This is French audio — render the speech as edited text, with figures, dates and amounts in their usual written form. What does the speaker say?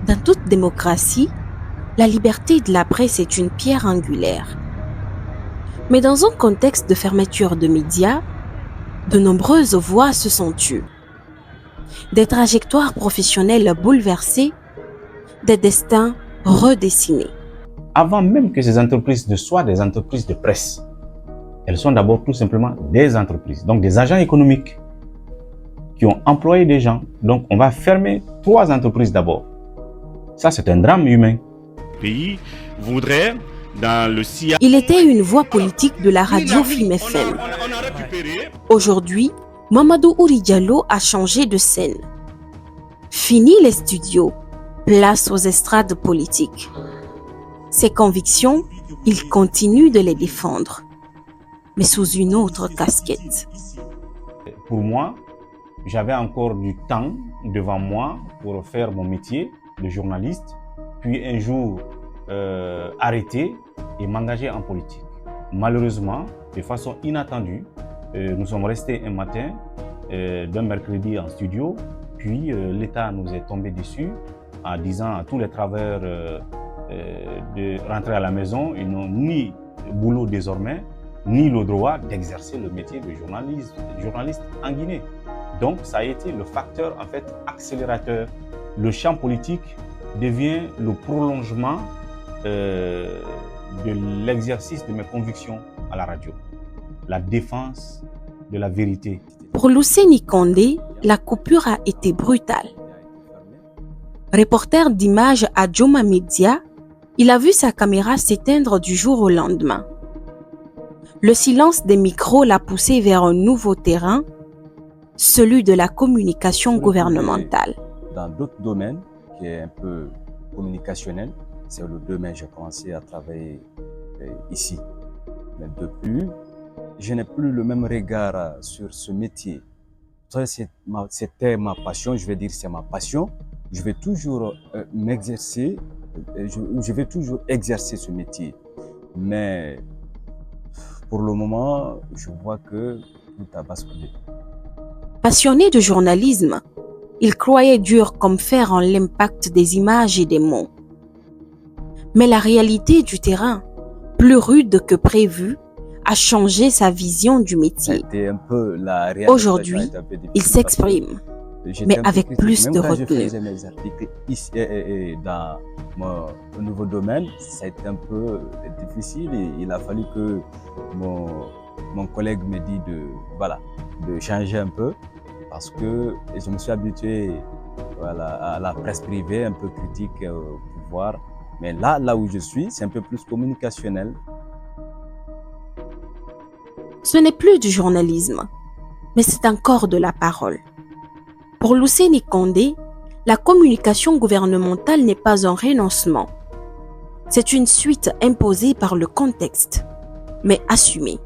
Dans toute démocratie, la liberté de la presse est une pierre angulaire. Mais dans un contexte de fermeture de médias, de nombreuses voix se sont tues. Des trajectoires professionnelles bouleversées, des destins redessinés. Avant même que ces entreprises ne soient des entreprises de presse, elles sont d'abord tout simplement des entreprises, donc des agents économiques qui ont employé des gens. Donc on va fermer 3 entreprises d'abord. Ça, c'est un drame humain. Le pays voudrait, dans le sillage... Il était une voix politique de la radio Film FM. Aujourd'hui, Mamadou Ouri Diallo a changé de scène. Fini les studios, place aux estrades politiques. Ses convictions, il continue de les défendre, mais sous une autre casquette. Pour moi, j'avais encore du temps devant moi pour faire mon métier de journaliste, puis un jour arrêter et m'engager en politique. Malheureusement, de façon inattendue, nous sommes restés un matin d'un mercredi en studio, puis l'État nous est tombé dessus en disant à tous les travailleurs de rentrer à la maison. Ils n'ont ni boulot désormais, ni le droit d'exercer le métier de journaliste en Guinée. Donc ça a été le facteur en fait accélérateur. Le champ politique devient le prolongement de l'exercice de mes convictions à la radio. La défense de la vérité. Pour Luceni Condé, la coupure a été brutale. Reporter d'images à Joma Media, il a vu sa caméra s'éteindre du jour au lendemain. Le silence des micros l'a poussé vers un nouveau terrain, celui de la communication gouvernementale. Dans d'autres domaines, qui est un peu communicationnel, c'est le domaine que j'ai commencé à travailler ici. Mais depuis, je n'ai plus le même regard sur ce métier. C'était ma passion, je vais dire c'est ma passion. Je vais toujours m'exercer, je vais toujours exercer ce métier. Mais pour le moment, je vois que tout a basculé. Passionné de journalisme, il croyait dur comme fer en l'impact des images et des mots. Mais la réalité du terrain, plus rude que prévu, a changé sa vision du métier. Aujourd'hui, il s'exprime, mais avec plus de retenue. Quand je faisais mes articles ici, dans mon nouveau domaine, ça a été un peu difficile et il a fallu que mon collègue me dise de changer un peu parce que je me suis habitué à la presse privée, un peu critique au pouvoir. Mais là où je suis, c'est un peu plus communicationnel. Ce n'est plus du journalisme, mais c'est encore de la parole. Pour Luceni Condé, la communication gouvernementale n'est pas un renoncement. C'est une suite imposée par le contexte, mais assumée.